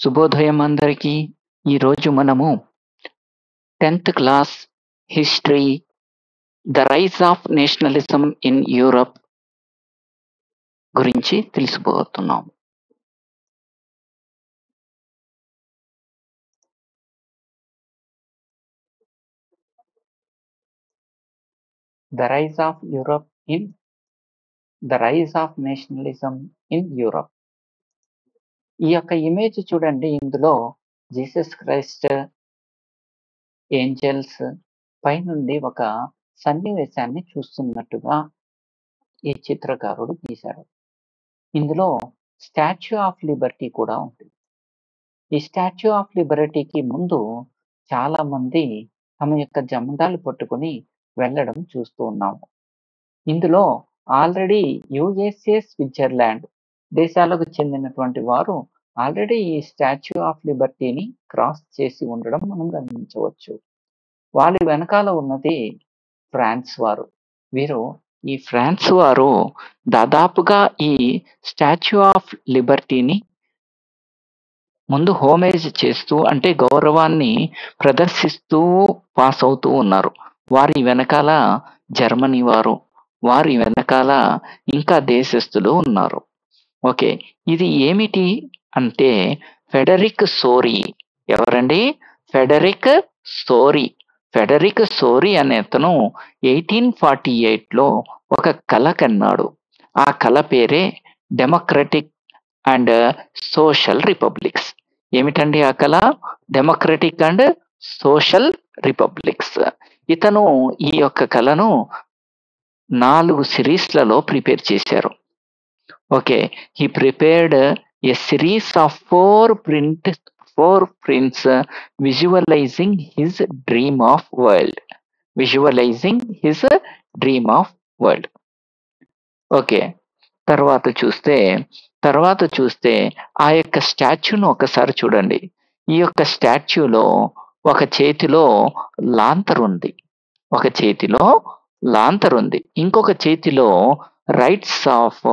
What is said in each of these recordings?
శుభోదయం అందరికీ. ఈరోజు మనము 10th class history the rise of nationalism in Europe గురించి తెలుసుకోబోతున్నాం. The rise of nationalism in Europe. ఈ యొక్క ఇమేజ్ చూడండి. ఇందులో జీసస్ క్రైస్ట్, ఏంజల్స్ పైనుండి ఒక సన్నివేశాన్ని చూస్తున్నట్టుగా ఈ చిత్రకారుడు గీశాడు. ఇందులో స్టాచ్యూ ఆఫ్ లిబర్టీ కూడా ఉంటుంది. ఈ స్టాచ్యూ ఆఫ్ లిబర్టీకి ముందు చాలా మంది తమ యొక్క జెండాలు పట్టుకుని వెళ్ళడం చూస్తూ ఉన్నాము. ఇందులో ఆల్రెడీ యుఎస్ఏ, స్విట్జర్లాండ్ దేశాలకు చెందినటువంటి వారు ఆల్రెడీ ఈ స్టాచ్యూ ఆఫ్ లిబర్టీని క్రాస్ చేసి ఉండడం మనం గమనించవచ్చు. వాళ్ళ వెనకాల ఉన్నది ఫ్రాన్స్ వారు. ఈ ఫ్రాన్స్ వారు దాదాపుగా ఈ స్టాచ్యూ ఆఫ్ లిబర్టీని ముందు హోమేజ్ చేస్తూ, అంటే గౌరవాన్ని ప్రదర్శిస్తూ పాస్ అవుతూ ఉన్నారు. వారి వెనకాల జర్మనీ వారు, వారి వెనకాల ఇంకా దేశస్థులు ఉన్నారు. ఓకే, ఇది ఏమిటి అంటే ఫెడరిక్ సోరీ. ఎవరండి? ఫెడరిక్ సోరీ అనే అతను 1848లో ఒక కళ కన్నాడు. ఆ కళ పేరే డెమోక్రటిక్ అండ్ సోషల్ రిపబ్లిక్స్. ఏమిటండి ఆ కళ? Democratic and social republics. ఇతను ఈ యొక్క కళను 4 సిరీస్లలో ప్రిపేర్ చేశారు. Okay, he prepared a series of 4 prints visualizing his dream of world. Okay, తర్వాత చూస్తే ఆ యొక్క స్టాచ్యూను ఒకసారి చూడండి. ఈ యొక్క స్టాచ్యూలో ఒక చేతిలో లాంతర్ ఉంది, ఇంకొక చేతిలో రైట్స్ ఆఫ్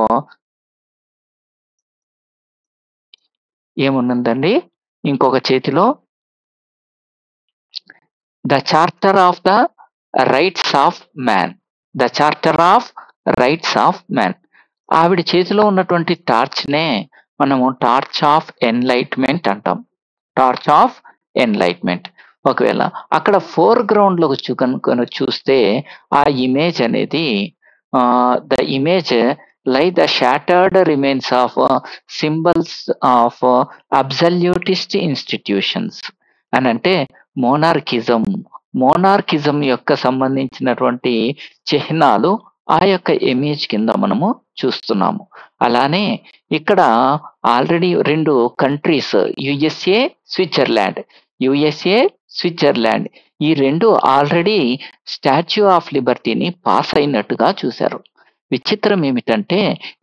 ఏమున్నదండి? ఇంకొక చేతిలో the charter of rights of man. ఆవిడ చేతిలో ఉన్నటువంటి టార్చ్ నే మనము టార్చ్ ఆఫ్ ఎన్లైట్మెంట్ అంటాం. ఒకవేళ అక్కడ ఫోర్గ్రౌండ్ లో చూస్తే ఆ ఇమేజ్ అనేది the image lie the shattered remains of symbols of absolutist institutions అని, అంటే మోనార్కిజం యొక్క సంబంధించినటువంటి చిహ్నాలు ఆ యొక్క ఇమేజ్ కింద మనము చూస్తున్నాము. అలానే ఇక్కడ ఆల్రెడీ 2 కంట్రీస్ యుఎస్ఏ, స్విట్జర్లాండ్ ఈ 2 ఆల్రెడీ స్టాచ్యూ ఆఫ్ లిబర్టీని పాస్ అయినట్టుగా చూశారు. విచిత్రం ఏమిటంటే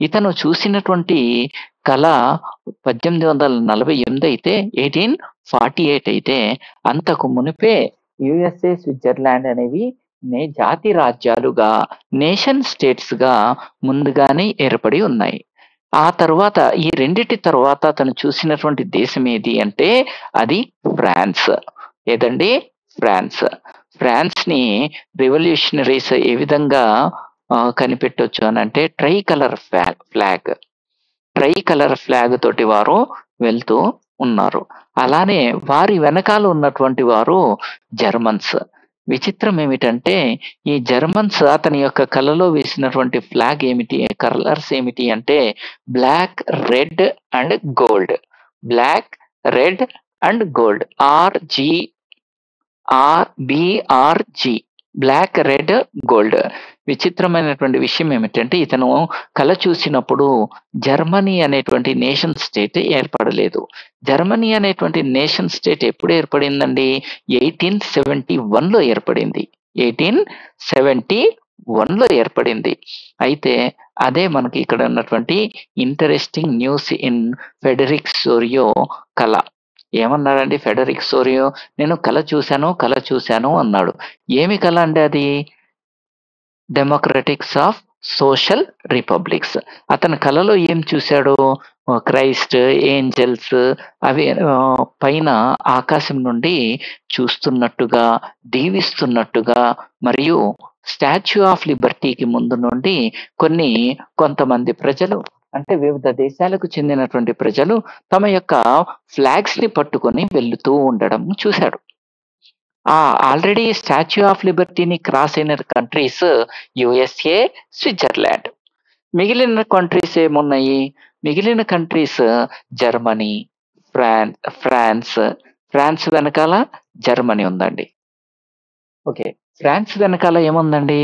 ఇతను చూసినటువంటి కళ 1848 అయితే 1848 అయితే అంతకు మునిపే యుఎస్ఏ, స్విట్జర్లాండ్ అనేవి జాతి రాజ్యాలుగా, నేషన్ స్టేట్స్ గా ముందుగానే ఏర్పడి ఉన్నాయి. ఆ తర్వాత ఈ రెండిటి తర్వాత అతను చూసినటువంటి దేశం ఏది అంటే అది ఫ్రాన్స్. ఏదండి? ఫ్రాన్స్ ని రెవల్యూషనరీస్ ఏ విధంగా కనిపెట్టొచ్చు అని అంటే ట్రై కలర్ ఫ్లాగ్ తోటి వారు వెళ్తూ ఉన్నారు. అలానే వారి వెనకాల ఉన్నటువంటి వారు జర్మన్స్. విచిత్రం ఏమిటంటే ఈ జర్మన్స్ అతని యొక్క కళలో వేసినటువంటి కలర్స్ ఏమిటి అంటే black, red and gold. RBRG, black, red, gold. విచిత్రమైనటువంటి విషయం ఏమిటంటే ఇతను కళ చూసినప్పుడు జర్మనీ అనేటువంటి నేషన్ స్టేట్ ఏర్పడలేదు. జర్మనీ అనేటువంటి నేషన్ స్టేట్ ఎప్పుడు ఏర్పడిందండి? 1871లో ఏర్పడింది. 1871లో ఏర్పడింది. అయితే అదే మనకి ఇక్కడ ఉన్నటువంటి ఇంట్రెస్టింగ్ న్యూస్ ఇన్ ఫెడరిక్ సోరియో కళ. ఏమన్నాడండి ఫెడరిక్ సోరియో? నేను కళ చూశాను అన్నాడు. ఏమి కళ అంటే అది డెమోక్రటిక్స్ ఆఫ్ సోషల్ రిపబ్లిక్స్. అతని కళలో ఏం చూశాడు? క్రైస్ట్, ఏంజెల్స్ అవి పైన ఆకాశం నుండి చూస్తున్నట్టుగా, దీవిస్తున్నట్టుగా మరియు స్టాచ్యూ ఆఫ్ లిబర్టీకి ముందు నుండి కొంతమంది ప్రజలు అంటే వివిధ దేశాలకు చెందినటువంటి ప్రజలు తమ యొక్క ఫ్లాగ్స్ ని పట్టుకొని వెళ్తూ ఉండడం చూశాడు. ఆల్రెడీ స్టాచ్యూ ఆఫ్ లిబర్టీని క్రాస్ అయిన కంట్రీస్ యుఎస్ఏ, స్విట్జర్లాండ్. మిగిలిన కంట్రీస్ ఏమున్నాయి? మిగిలిన కంట్రీస్ జర్మనీ, ఫ్రాన్స్. ఫ్రాన్స్ వెనకాల జర్మనీ ఉందండి. ఓకే, ఫ్రాన్స్ వెనకాల ఏముందండి?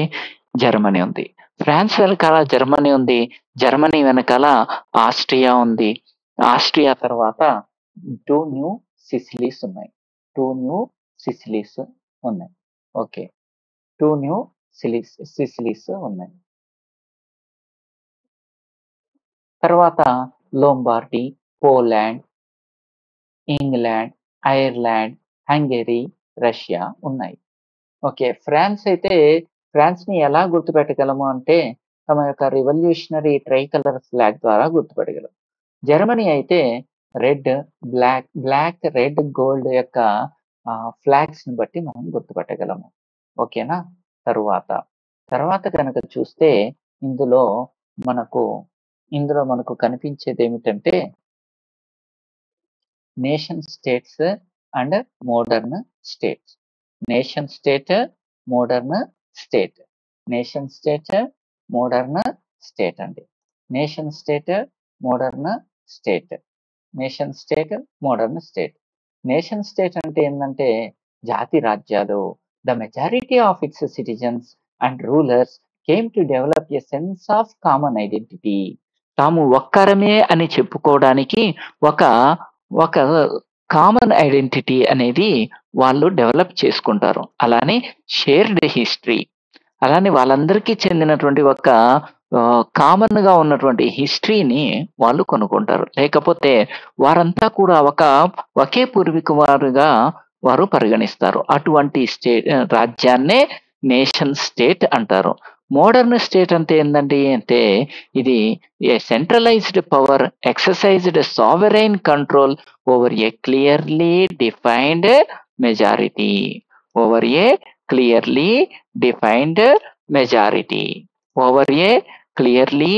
జర్మనీ ఉంది. ఫ్రాన్స్ వెనకాల జర్మనీ ఉంది. జర్మనీ వెనకాల ఆస్ట్రియా ఉంది. ఆస్ట్రియా తర్వాత 2 న్యూ సిసిలీస్ ఉన్నాయి. 2 న్యూ సిసిలీస్ ఉన్నాయి. ఓకే, 2 న్యూ సిసిలీస్ ఉన్నాయి. తర్వాత Lombardy, Poland, England, Ireland, Hungary, Russia ఉన్నాయి. ఓకే, ఫ్రాన్స్ అయితే ఫ్రాన్స్ ని ఎలా గుర్తుపెట్టగలము అంటే తమ యొక్క రివల్యూషనరీ ట్రై కలర్ ఫ్లాగ్ ద్వారా గుర్తుపెట్టగలం. జర్మనీ అయితే బ్లాక్, రెడ్, గోల్డ్ యొక్క ఫ్లాగ్స్ ని బట్టి మనం గుర్తుపెట్టగలము. ఓకేనా? తర్వాత కనుక చూస్తే ఇందులో మనకు కనిపించేది ఏమిటంటే nation states and modern states. Nation state, modern state. Nation state, modern state అండి. Nation state, modern state. Nation state, modern state. Nation state అంటే ఏంటంటే జాతి రాజ్యాలు. The majority of its citizens and rulers came to develop a sense of common identity. తాము ఒక్కరమే అని చెప్పుకోవడానికి ఒక కామన్ ఐడెంటిటీ అనేది వాళ్ళు డెవలప్ చేసుకుంటారు. అలానే షేర్డ్ హిస్టరీ, అలానే వాళ్ళందరికీ చెందినటువంటి ఒక కామన్ గా ఉన్నటువంటి హిస్టరీని వాళ్ళు కొనుక్కుంటారు. లేకపోతే వారంతా కూడా ఒకే పూర్వీకు వారుగా వారు పరిగణిస్తారు. అటువంటి రాజ్యాన్నే నేషన్ స్టేట్ అంటారు. మోడర్న్ స్టేట్ అంటే ఏంటండి అంటే ఇది a centralized power exercised sovereign control over a clearly defined majority. Over a clearly defined majority. Over a clearly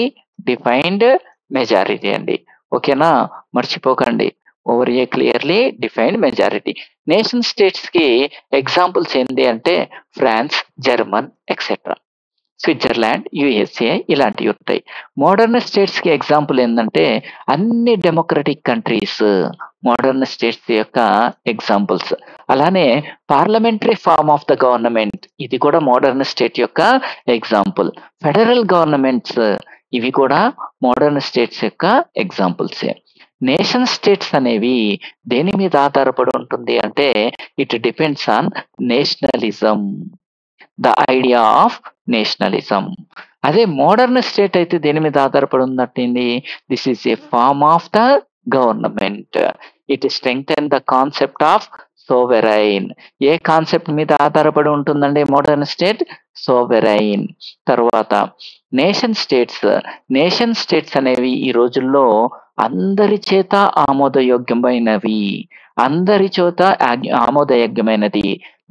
defined majority అండి. ఓకేనా? మర్చిపోకండి, over a clearly defined majority. Nation states కి examples ఏంటి అంటే France, German etcetera, Switzerland, USA ఇలాంటివి ఉంటాయి. Modern states కి example ఏంటంటే అన్ని డెమోక్రటిక్ కంట్రీస్ మోడర్న్ స్టేట్స్ యొక్క ఎగ్జాంపుల్స్. అలానే parliamentary form of the government, ఇది కూడా మోడర్న్ స్టేట్ యొక్క ఎగ్జాంపుల్. ఫెడరల్ గవర్నమెంట్స్, ఇవి కూడా మోడర్న్ స్టేట్స్ యొక్క ఎగ్జాంపుల్సే. నేషన్ స్టేట్స్ అనేవి దేని మీద ఆధారపడి ఉంటుంది అంటే it depends on nationalism, the idea of nationalism. అదే మోడర్న్ స్టేట్ అయితే దేని మీద ఆధారపడి ఉన్నట్టుంది? This is a form of the government. It strengthen the concept of sovereign. ఏ కాన్సెప్ట్ మీద ఆధారపడి ఉంటుందండి మోడర్న్ స్టేట్? సోవెరైన్. తర్వాత నేషన్ స్టేట్స్ అనేవి ఈ రోజుల్లో అందరి చేత ఆమోదయోగ్యమైనది.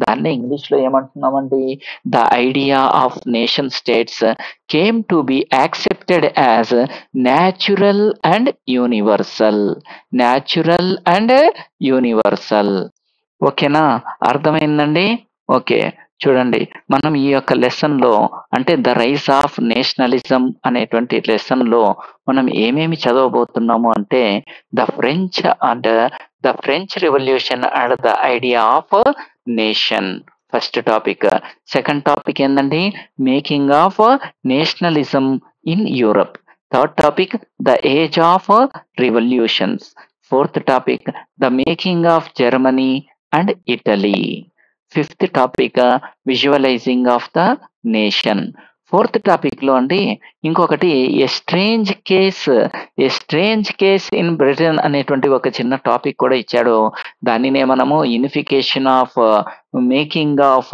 దాన్ని ఇంగ్లీష్ లో ఏమంటున్నామండి? The idea of nation states came to be accepted as natural and universal. ఓకేనా? అర్థమైందండి? ఓకే, చూడండి, మనం ఈ యొక్క లెసన్ లో అంటే ద రైజ్ ఆఫ్ నేషనలిజం అనేటువంటి లెసన్ లో మనం ఏమేమి చదవబోతున్నాము అంటే the French revolution and the idea of nation first topic. Second topic ఏంటండి? Making of nationalism in Europe. Third topic the age of revolutions. Fourth topic the making of Germany and Italy. Fifth topic visualizing of the nation. Fourth topic లో అండి ఇంకొకటి a strange case in Britain అనేటువంటి ఒక చిన్న topic కూడా ఇచ్చాడు. దానినే మనము unification of making of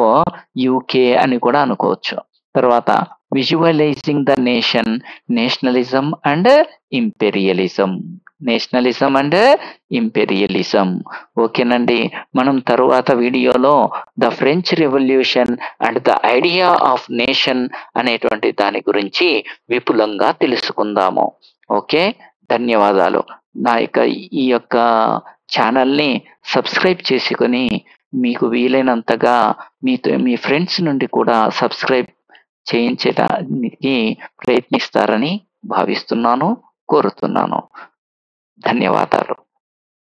UK అని కూడా అనుకోవచ్చు. తర్వాత visualizing the nation, nationalism and imperialism. Nationalism and imperialism. ఓకేనండి. మనం తరువాత వీడియోలో the French revolution and the idea of nation అనేటువంటి దాని గురించి విపులంగా తెలుసుకుందాము. ఓకే, ధన్యవాదాలు. నా ఈ యొక్క ఛానల్ని సబ్స్క్రైబ్ చేసుకొని మీకు వీలైనంతగా మీ ఫ్రెండ్స్ నుండి కూడా సబ్స్క్రైబ్ చేయించడానికి ప్రయత్నిస్తారని భావిస్తున్నాను, కోరుతున్నాను. ధన్యవాదాలు.